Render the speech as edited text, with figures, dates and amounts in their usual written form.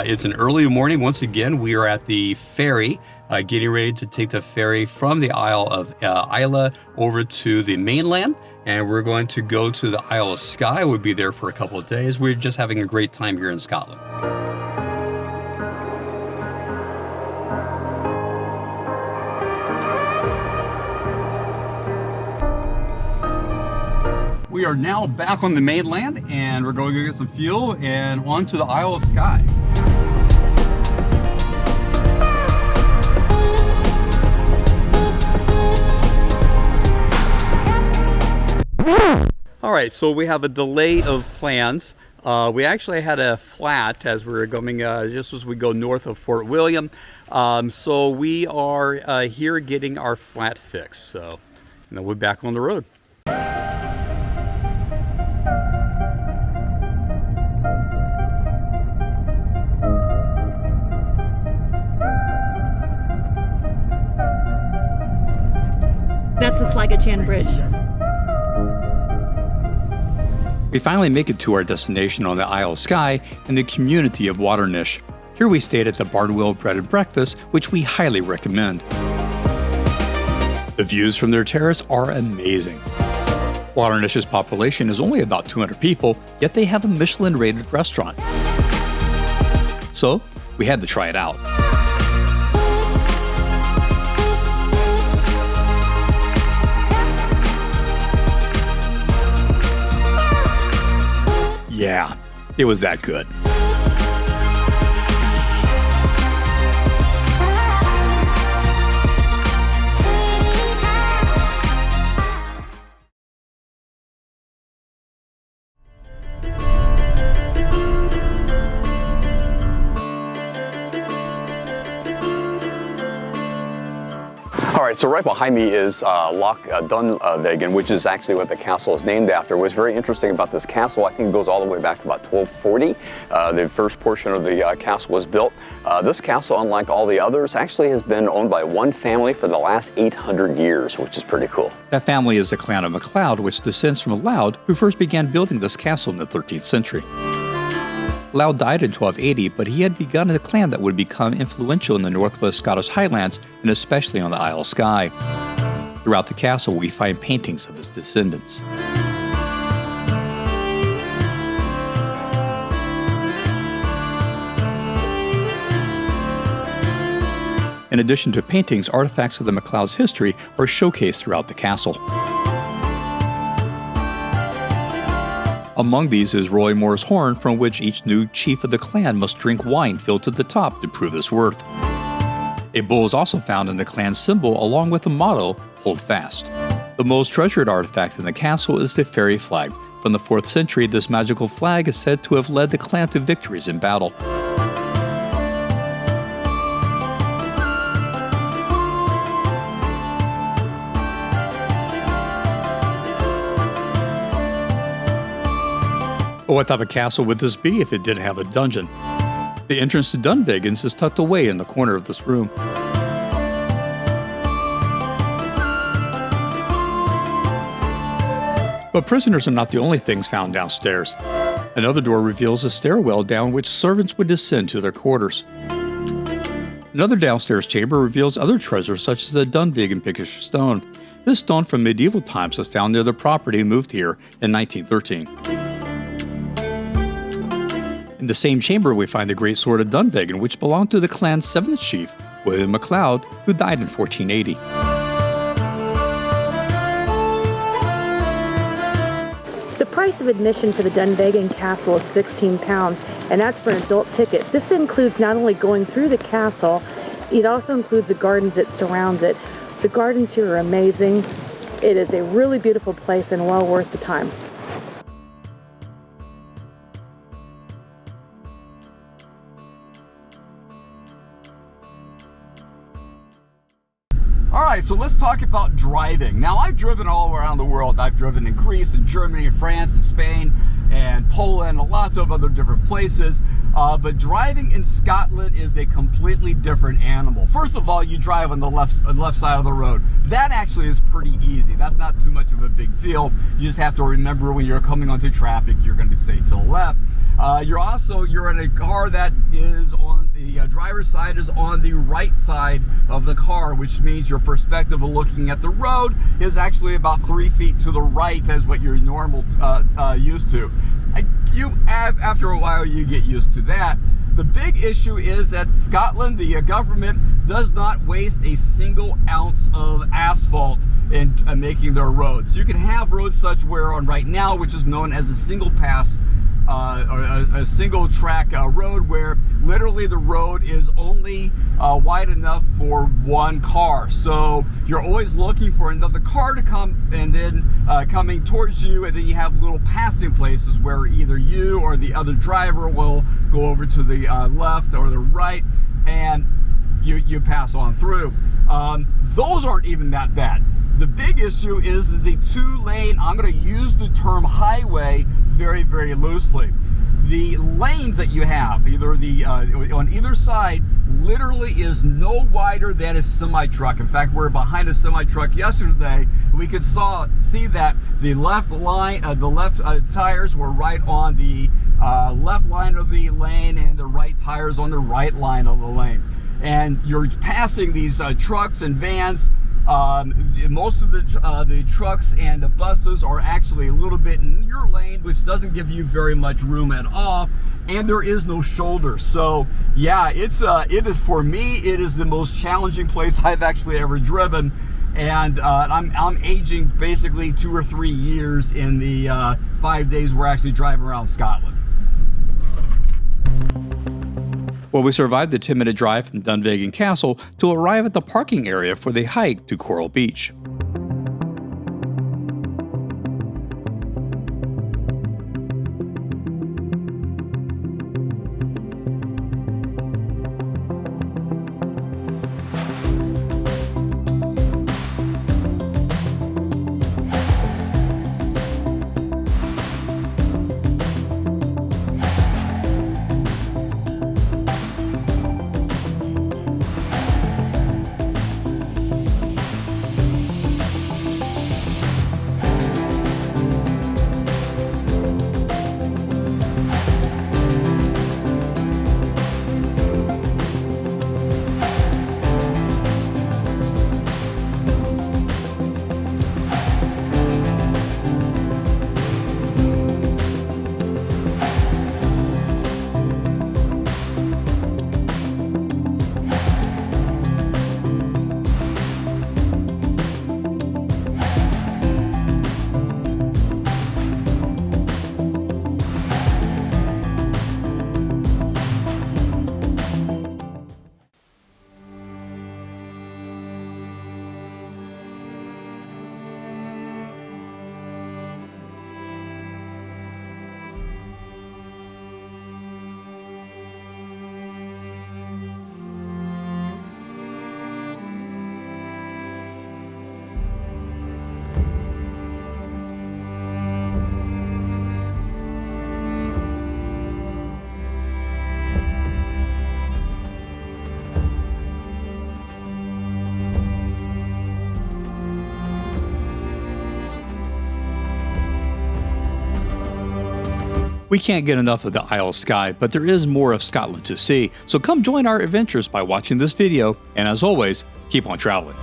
It's an early morning. Once again, we are at the ferry, getting ready to take the ferry from the Isle of Islay over to the mainland. And we're going to go to the Isle of Skye. We'll be there for a couple of days. We're just having a great time here in Scotland. We are now back on the mainland, and we're going to go get some fuel and on to the Isle of Skye. All right, so we have a delay of plans. We actually had a flat as we were going, just as we go north of Fort William. So we are here getting our flat fixed. So, and then we're back on the road. That's the Slagachan Bridge. We finally make it to our destination on the Isle of Skye in the community of Waternish. Here we stayed at the Barnweil Bread and Breakfast, which we highly recommend. The views from their terrace are amazing. Waternish's population is only about 200 people, yet they have a Michelin-rated restaurant. So, we had to try it out. Yeah, it was that good. All right, so right behind me is Loch Dunvegan, which is actually what the castle is named after. What's very interesting about this castle, I think it goes all the way back to about 1240. The first portion of the castle was built. This castle, unlike all the others, actually has been owned by one family for the last 800 years, which is pretty cool. That family is the clan of MacLeod, which descends from MacLeod, who first began building this castle in the 13th century. MacLeod died in 1280, but he had begun a clan that would become influential in the northwest Scottish Highlands, and especially on the Isle of Skye. Throughout the castle, we find paintings of his descendants. In addition to paintings, artifacts of the MacLeod's history are showcased throughout the castle. Among these is Roy Moore's horn, from which each new chief of the clan must drink wine filled to the top to prove its worth. A bull is also found in the clan's symbol, along with the motto, "Hold Fast." The most treasured artifact in the castle is the fairy flag. From the 4th century, this magical flag is said to have led the clan to victories in battle. But what type of castle would this be if it didn't have a dungeon? The entrance to Dunvegan's is tucked away in the corner of this room. But prisoners are not the only things found downstairs. Another door reveals a stairwell down which servants would descend to their quarters. Another downstairs chamber reveals other treasures such as the Dunvegan Pictish stone. This stone from medieval times was found near the property and moved here in 1913. In the same chamber, we find the Great Sword of Dunvegan, which belonged to the clan's 7th chief, William MacLeod, who died in 1480. The price of admission for the Dunvegan Castle is £16, and that's for an adult ticket. This includes not only going through the castle, it also includes the gardens that surrounds it. The gardens here are amazing. It is a really beautiful place and well worth the time. All right, so let's talk about driving. Now, I've driven all around the world. I've driven in Greece and Germany and France and Spain and Poland and lots of other different places. But driving in Scotland is a completely different animal. First of all, you drive on the left side of the road. That actually is pretty easy. That's not too much of a big deal. You just have to remember when you're coming onto traffic, you're going to stay to the left. You're in a car that is on the driver's side is on the right side of the car, which means your perspective of looking at the road is actually about 3 feet to the right as what you're normal used to. After a while, you get used to that. The big issue is that Scotland, the government, does not waste a single ounce of asphalt in making their roads. You can have roads such we're on right now, which is known as a single pass or a single track road, where literally the road is only wide enough for one car. So you're always looking for another car to come and then coming towards you, and then you have little passing places where either you or the other driver will go over to the left or the right, and you pass on through. Those aren't even that bad. The big issue is the two-lane, I'm going to use the term highway very, very loosely. The lanes that you have, either on either side, literally is no wider than a semi-truck. In fact, we're behind a semi-truck yesterday. We could see that the left line, the left tires were right on the left line of the lane, and the right tires on the right line of the lane. And you're passing these trucks and vans. Most of the trucks and the buses are actually a little bit in your lane, which doesn't give you very much room at all, and there is no shoulder. So yeah, it is, for me, it is the most challenging place I've actually ever driven, and I'm aging basically 2 or 3 years in the 5 days we're actually driving around Scotland. Well, we survived the 10-minute drive from Dunvegan Castle to arrive at the parking area for the hike to Coral Beach. We can't get enough of the Isle of Skye, but there is more of Scotland to see, so come join our adventures by watching this video, and as always, keep on traveling.